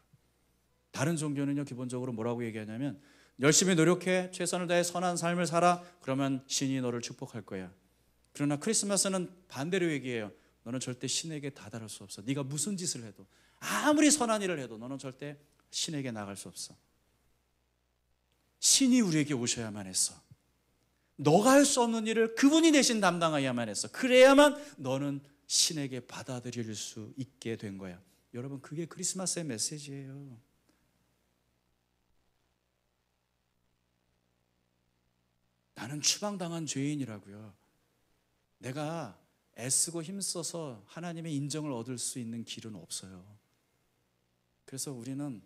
다른 종교는요, 기본적으로 뭐라고 얘기하냐면, 열심히 노력해 최선을 다해 선한 삶을 살아, 그러면 신이 너를 축복할 거야. 그러나 크리스마스는 반대로 얘기해요. 너는 절대 신에게 다다를 수 없어. 네가 무슨 짓을 해도, 아무리 선한 일을 해도 너는 절대 신에게 나갈 수 없어. 신이 우리에게 오셔야만 했어. 너가 할 수 없는 일을 그분이 대신 담당해야만 했어. 그래야만 너는 신에게 받아들일 수 있게 된 거야. 여러분, 그게 크리스마스의 메시지예요. 나는 추방당한 죄인이라고요. 내가 애쓰고 힘써서 하나님의 인정을 얻을 수 있는 길은 없어요. 그래서 우리는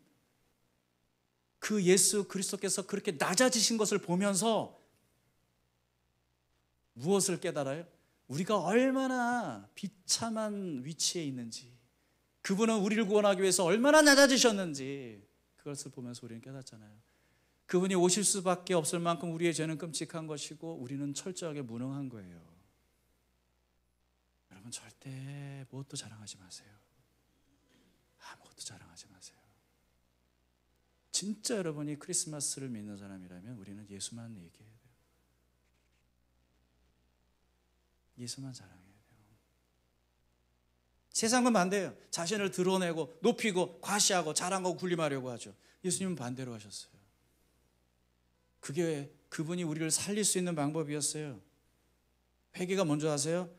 그 예수 그리스도께서 그렇게 낮아지신 것을 보면서 무엇을 깨달아요? 우리가 얼마나 비참한 위치에 있는지, 그분은 우리를 구원하기 위해서 얼마나 낮아지셨는지, 그것을 보면서 우리는 깨닫잖아요. 그분이 오실 수밖에 없을 만큼 우리의 죄는 끔찍한 것이고 우리는 철저하게 무능한 거예요. 여러분, 절대 무엇도 자랑하지 마세요. 아무것도 자랑하지 마세요. 진짜 여러분이 크리스마스를 믿는 사람이라면 우리는 예수만 얘기해야 돼요. 예수만 자랑해야 돼요. 세상은 반대예요. 자신을 드러내고 높이고 과시하고 자랑하고 군림하려고 하죠. 예수님은 반대로 하셨어요. 그게 그분이 우리를 살릴 수 있는 방법이었어요. 회개가 먼저 하세요.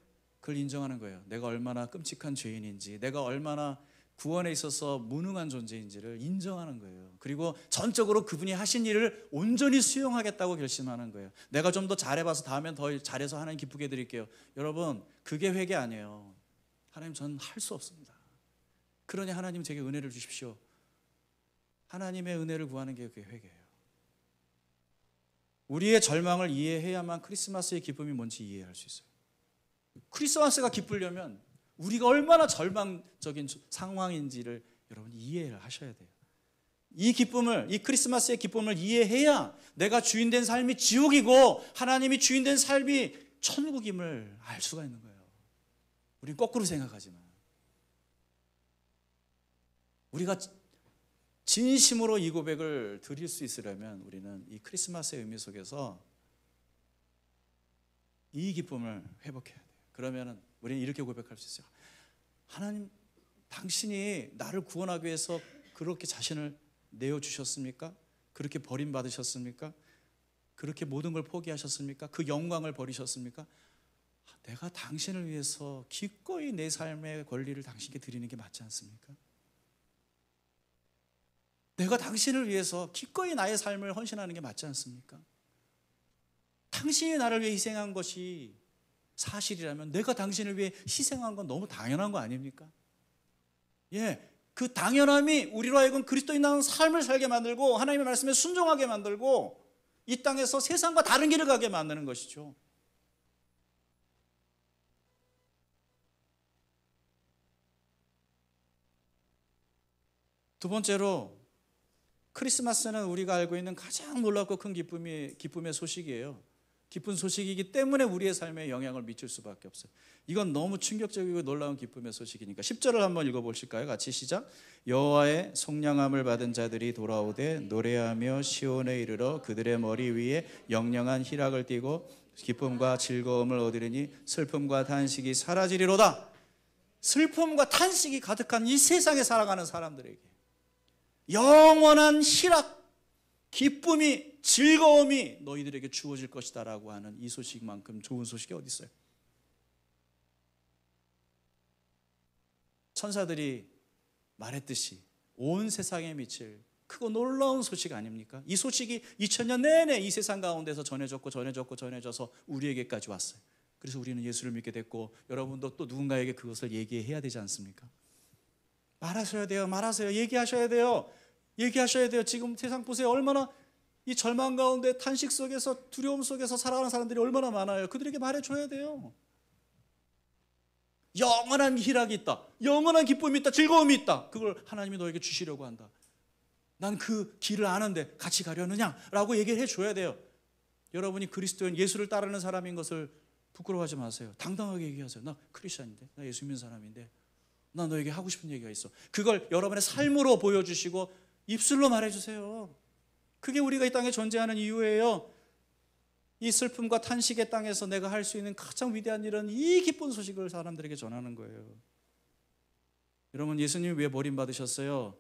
그걸 인정하는 거예요. 내가 얼마나 끔찍한 죄인인지, 내가 얼마나 구원에 있어서 무능한 존재인지를 인정하는 거예요. 그리고 전적으로 그분이 하신 일을 온전히 수용하겠다고 결심하는 거예요. 내가 좀 더 잘해봐서 다음엔 더 잘해서 하나님 기쁘게 해드릴게요. 여러분, 그게 회개 아니에요. 하나님, 저는 할 수 없습니다. 그러니 하나님 제게 은혜를 주십시오. 하나님의 은혜를 구하는 게 그게 회개예요. 우리의 절망을 이해해야만 크리스마스의 기쁨이 뭔지 이해할 수 있어요. 크리스마스가 기쁘려면 우리가 얼마나 절망적인 상황인지를 여러분 이해를 하셔야 돼요. 이 기쁨을, 이 크리스마스의 기쁨을 이해해야 내가 주인된 삶이 지옥이고 하나님이 주인된 삶이 천국임을 알 수가 있는 거예요. 우리는 거꾸로 생각하지만, 우리가 진심으로 이 고백을 드릴 수 있으려면 우리는 이 크리스마스의 의미 속에서 이 기쁨을 회복해야 돼요. 그러면 우리는 이렇게 고백할 수 있어요. 하나님, 당신이 나를 구원하기 위해서 그렇게 자신을 내어주셨습니까? 그렇게 버림받으셨습니까? 그렇게 모든 걸 포기하셨습니까? 그 영광을 버리셨습니까? 내가 당신을 위해서 기꺼이 내 삶의 권리를 당신께 드리는 게 맞지 않습니까? 내가 당신을 위해서 기꺼이 나의 삶을 헌신하는 게 맞지 않습니까? 당신이 나를 위해 희생한 것이 사실이라면 내가 당신을 위해 희생한 건 너무 당연한 거 아닙니까? 예, 그 당연함이 우리로 하여금 그리스도인다운 삶을 살게 만들고 하나님의 말씀에 순종하게 만들고 이 땅에서 세상과 다른 길을 가게 만드는 것이죠. 두 번째로, 크리스마스는 우리가 알고 있는 가장 놀랍고 큰 기쁨의 소식이에요. 기쁜 소식이기 때문에 우리의 삶에 영향을 미칠 수밖에 없어요. 이건 너무 충격적이고 놀라운 기쁨의 소식이니까 10절을 한번 읽어보실까요? 같이 시작. 여호와의 속량함을 받은 자들이 돌아오되 노래하며 시온에 이르러 그들의 머리 위에 영영한 희락을 띠고 기쁨과 즐거움을 얻으리니 슬픔과 탄식이 사라지리로다. 슬픔과 탄식이 가득한 이 세상에 살아가는 사람들에게 영원한 희락, 기쁨이, 즐거움이 너희들에게 주어질 것이다 라고 하는 이 소식만큼 좋은 소식이 어디 있어요? 천사들이 말했듯이 온 세상에 미칠 크고 놀라운 소식 아닙니까? 이 소식이 2000년 내내 이 세상 가운데서 전해져서 우리에게까지 왔어요. 그래서 우리는 예수를 믿게 됐고 여러분도 또 누군가에게 그것을 얘기해야 되지 않습니까? 말하셔야 돼요. 얘기하셔야 돼요. 지금 세상 보세요. 얼마나 이 절망 가운데 탄식 속에서 두려움 속에서 살아가는 사람들이 얼마나 많아요. 그들에게 말해줘야 돼요. 영원한 희락이 있다. 영원한 기쁨이 있다. 즐거움이 있다. 그걸 하나님이 너에게 주시려고 한다. 난 그 길을 아는데 같이 가려느냐? 라고 얘기를 해줘야 돼요. 여러분이 그리스도인 예수를 따르는 사람인 것을 부끄러워하지 마세요. 당당하게 얘기하세요. 나 크리스찬인데, 나 예수 믿는 사람인데, 나 너에게 하고 싶은 얘기가 있어. 그걸 여러분의 삶으로 보여주시고 입술로 말해주세요. 그게 우리가 이 땅에 존재하는 이유예요. 이 슬픔과 탄식의 땅에서 내가 할 수 있는 가장 위대한 일은 이 기쁜 소식을 사람들에게 전하는 거예요. 여러분, 예수님이 왜 버림받으셨어요?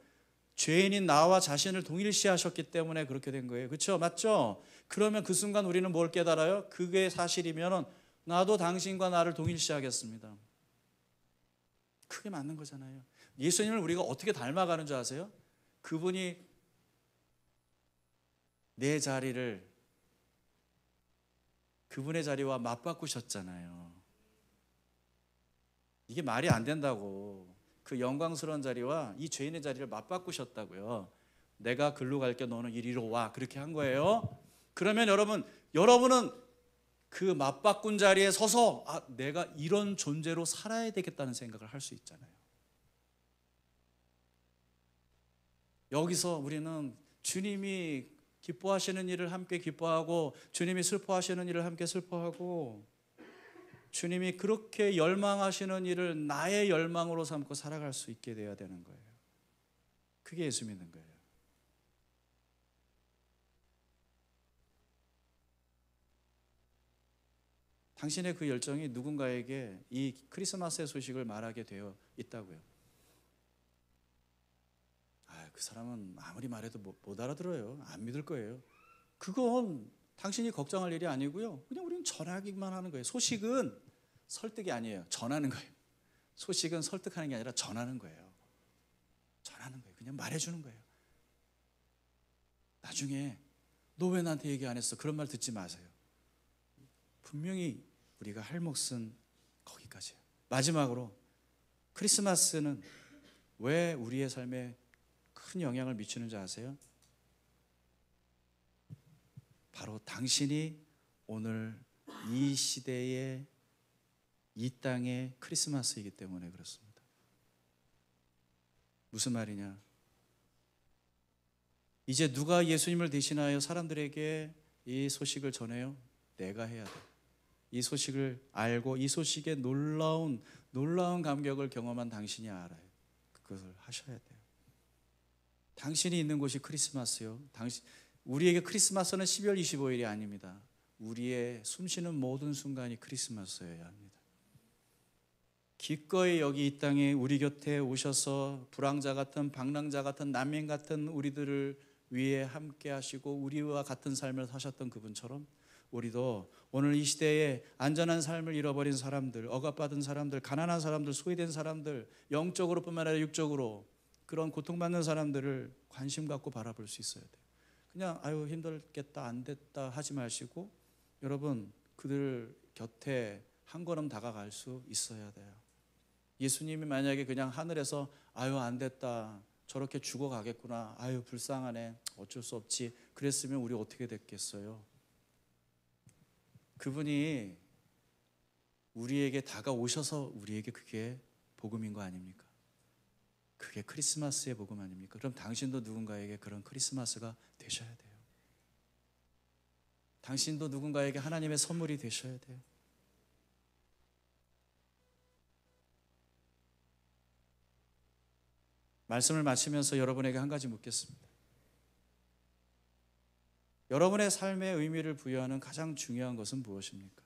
죄인인 나와 자신을 동일시하셨기 때문에 그렇게 된 거예요. 그렇죠? 맞죠? 그러면 그 순간 우리는 뭘 깨달아요? 그게 사실이면 나도 당신과 나를 동일시하겠습니다. 그게 맞는 거잖아요. 예수님을 우리가 어떻게 닮아가는 줄 아세요? 그분이 내 자리를 그분의 자리와 맞바꾸셨잖아요. 이게 말이 안 된다고. 그 영광스러운 자리와 이 죄인의 자리를 맞바꾸셨다고요. 내가 글로 갈게 너는 이리로 와. 그렇게 한 거예요. 그러면 여러분은 그 맞바꾼 자리에 서서 내가 이런 존재로 살아야 되겠다는 생각을 할 수 있잖아요. 여기서 우리는 주님이 기뻐하시는 일을 함께 기뻐하고 주님이 슬퍼하시는 일을 함께 슬퍼하고 주님이 그렇게 열망하시는 일을 나의 열망으로 삼고 살아갈 수 있게 돼야 되는 거예요. 그게 예수 믿는 거예요. 당신의 그 열정이 누군가에게 이 크리스마스의 소식을 말하게 되어 있다고요. 그 사람은 아무리 말해도 못 알아들어요. 안 믿을 거예요. 그건 당신이 걱정할 일이 아니고요. 그냥 우리는 전하기만 하는 거예요. 소식은 설득이 아니에요. 전하는 거예요. 소식은 설득하는 게 아니라 전하는 거예요. 전하는 거예요. 그냥 말해주는 거예요. 나중에 너 왜 나한테 얘기 안 했어? 그런 말 듣지 마세요. 분명히 우리가 할 몫은 거기까지예요. 마지막으로 크리스마스는 왜 우리의 삶에 큰 영향을 미치는지 아세요? 바로 당신이 오늘 이 시대의 이 땅의 크리스마스이기 때문에 그렇습니다. 무슨 말이냐? 이제 누가 예수님을 대신하여 사람들에게 이 소식을 전해요? 내가 해야 돼. 이 소식을 알고 이 소식의 놀라운 감격을 경험한 당신이 알아요. 그것을 하셔야 돼요. 당신이 있는 곳이 크리스마스요. 우리에게 크리스마스는 12월 25일이 아닙니다. 우리의 숨쉬는 모든 순간이 크리스마스여야 합니다. 기꺼이 여기 이 땅에 우리 곁에 오셔서 불황자 같은, 방랑자 같은, 난민 같은 우리들을 위해 함께 하시고 우리와 같은 삶을 사셨던 그분처럼 우리도 오늘 이 시대에 안전한 삶을 잃어버린 사람들, 억압받은 사람들, 가난한 사람들, 소외된 사람들, 영적으로 뿐만 아니라 육적으로 그런 고통받는 사람들을 관심 갖고 바라볼 수 있어야 돼요. 그냥 아유 힘들겠다, 안 됐다 하지 마시고 여러분 그들 곁에 한 걸음 다가갈 수 있어야 돼요. 예수님이 만약에 그냥 하늘에서 아유 안 됐다, 저렇게 죽어가겠구나, 아유 불쌍하네, 어쩔 수 없지, 그랬으면 우리 어떻게 됐겠어요? 그분이 우리에게 다가오셔서 우리에게 그게 복음인 거 아닙니까? 그게 크리스마스의 복음 아닙니까? 그럼 당신도 누군가에게 그런 크리스마스가 되셔야 돼요. 당신도 누군가에게 하나님의 선물이 되셔야 돼요. 말씀을 마치면서 여러분에게 한 가지 묻겠습니다. 여러분의 삶의 의미를 부여하는 가장 중요한 것은 무엇입니까?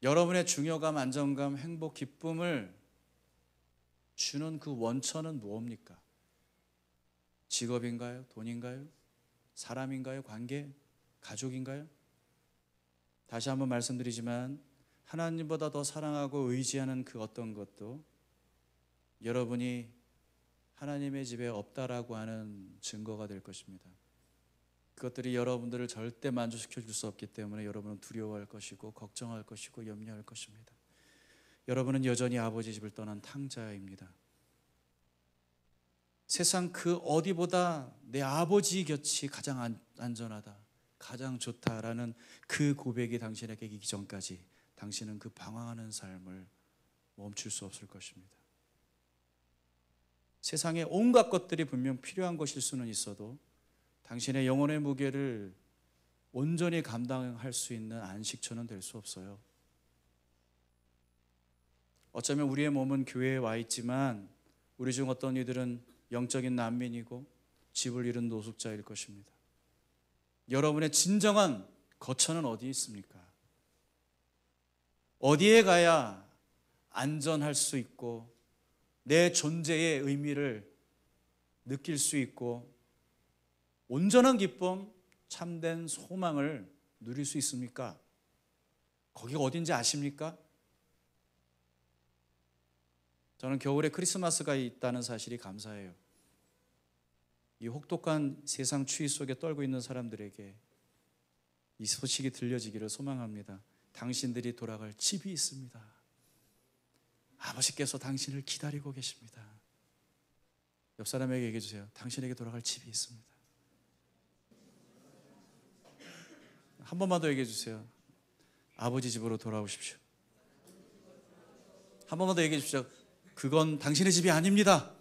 여러분의 중요감, 안정감, 행복, 기쁨을 주는 그 원천은 무엇입니까? 직업인가요? 돈인가요? 사람인가요? 관계? 가족인가요? 다시 한번 말씀드리지만 하나님보다 더 사랑하고 의지하는 그 어떤 것도 여러분이 하나님의 집에 없다라고 하는 증거가 될 것입니다. 그것들이 여러분들을 절대 만족시켜 줄 수 없기 때문에 여러분은 두려워할 것이고 걱정할 것이고 염려할 것입니다. 여러분은 여전히 아버지 집을 떠난 탕자입니다. 세상 그 어디보다 내 아버지 곁이 가장 안전하다, 가장 좋다라는 그 고백이 당신에게 이기 전까지 당신은 그 방황하는 삶을 멈출 수 없을 것입니다. 세상에 온갖 것들이 분명 필요한 것일 수는 있어도 당신의 영혼의 무게를 온전히 감당할 수 있는 안식처는 될 수 없어요. 어쩌면 우리의 몸은 교회에 와 있지만 우리 중 어떤 이들은 영적인 난민이고 집을 잃은 노숙자일 것입니다. 여러분의 진정한 거처는 어디에 있습니까? 어디에 가야 안전할 수 있고 내 존재의 의미를 느낄 수 있고 온전한 기쁨, 참된 소망을 누릴 수 있습니까? 거기가 어딘지 아십니까? 저는 겨울에 크리스마스가 있다는 사실이 감사해요. 이 혹독한 세상 추위 속에 떨고 있는 사람들에게 이 소식이 들려지기를 소망합니다. 당신들이 돌아갈 집이 있습니다. 아버지께서 당신을 기다리고 계십니다. 옆 사람에게 얘기해 주세요. 당신에게 돌아갈 집이 있습니다. 한 번만 더 얘기해 주세요. 아버지 집으로 돌아오십시오. 한 번만 더 얘기해 주십시오. 그건 당신의 집이 아닙니다.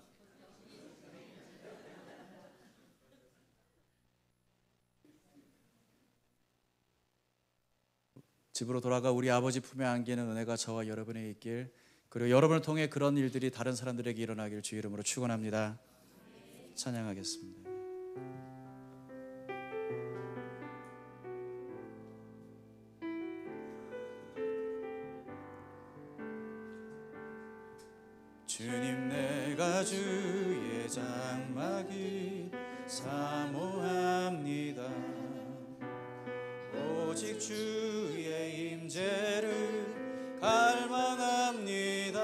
집으로 돌아가 우리 아버지 품에 안기는 은혜가 저와 여러분에게 있길, 그리고 여러분을 통해 그런 일들이 다른 사람들에게 일어나길 주 이름으로 축원합니다. 찬양하겠습니다. 주님 내가 주의 장막이 사모합니다. 오직 주의 임재를 갈망합니다.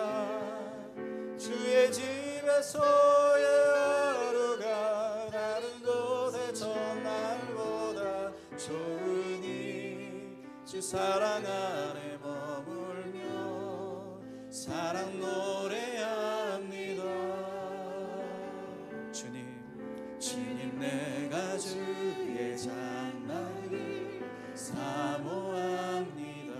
주의 집에서의 하루가 다른 곳의 전날보다 좋으니 주 사랑 안에 머물며 사랑 노래합니다. 주님 내가 주의 장막이 사모합니다.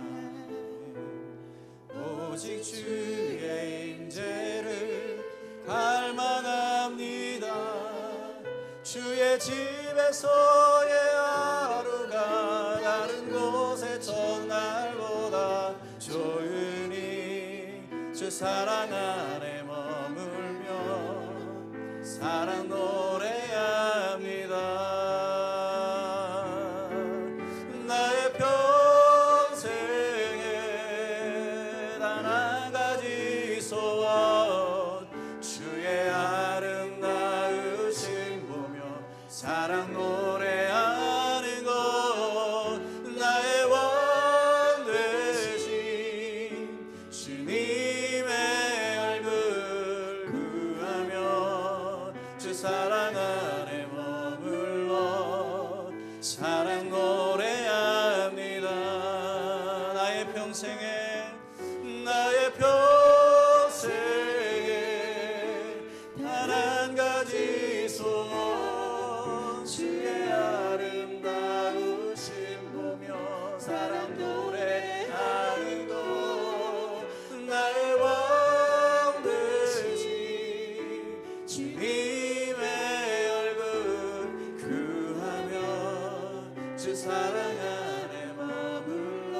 오직 주의 임재를 갈망합니다. 주의 집에서의 하루가 다른 곳의 전날보다 좋으니 주 사랑 안에 머물며 사랑 노래합니다. 나의 평생에 단 한 가지 소원, 주의 아름다우심 보며 사랑 노래하는 것. 나의 왕 되신 주님의 얼굴 구하며 주 사랑 안에 머물러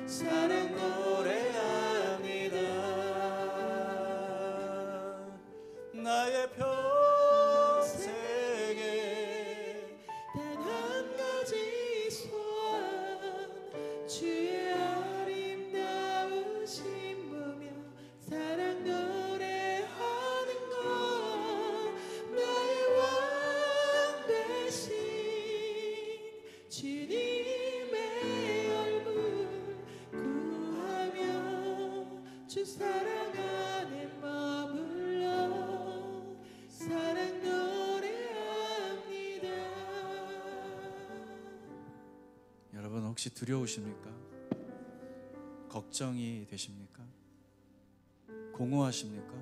사랑 노래합니다. 나의 평생에 단 한 가지 소원, 주의 아름다우심 보며 사랑 노래하는 것. 나의 왕 되신 주님의 얼굴 구하며 주 사랑 안에 머물러 사랑 노래합니다. 여러분 혹시 두려우십니까? 걱정이 되십니까? 공허하십니까?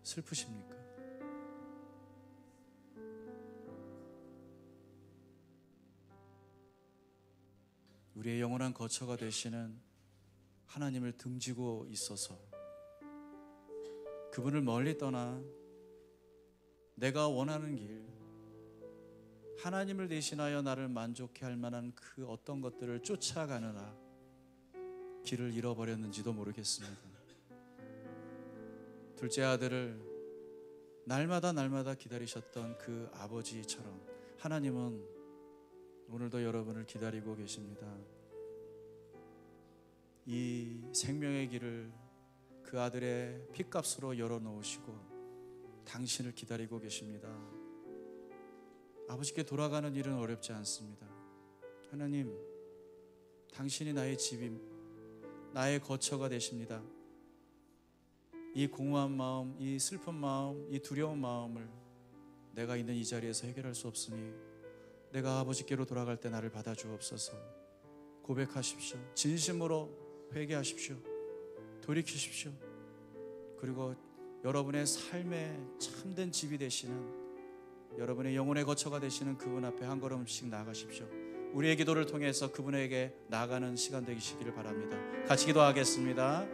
슬프십니까? 우리의 영원한 거처가 되시는 하나님을 등지고 있어서 그분을 멀리 떠나 내가 원하는 길, 하나님을 대신하여 나를 만족해 할 만한 그 어떤 것들을 쫓아가느라 길을 잃어버렸는지도 모르겠습니다. 둘째 아들을 날마다 기다리셨던 그 아버지처럼 하나님은 오늘도 여러분을 기다리고 계십니다. 이 생명의 길을 그 아들의 핏값으로 열어놓으시고 당신을 기다리고 계십니다. 아버지께 돌아가는 일은 어렵지 않습니다. 하나님, 당신이 나의 집임, 나의 거처가 되십니다. 이 공허한 마음, 이 슬픈 마음, 이 두려운 마음을 내가 있는 이 자리에서 해결할 수 없으니 내가 아버지께로 돌아갈 때 나를 받아주옵소서. 고백하십시오. 진심으로 회개하십시오. 돌이키십시오. 그리고 여러분의 삶의 참된 집이 되시는, 여러분의 영혼의 거처가 되시는 그분 앞에 한 걸음씩 나아가십시오. 우리의 기도를 통해서 그분에게 나아가는 시간 되시기를 바랍니다. 같이 기도하겠습니다.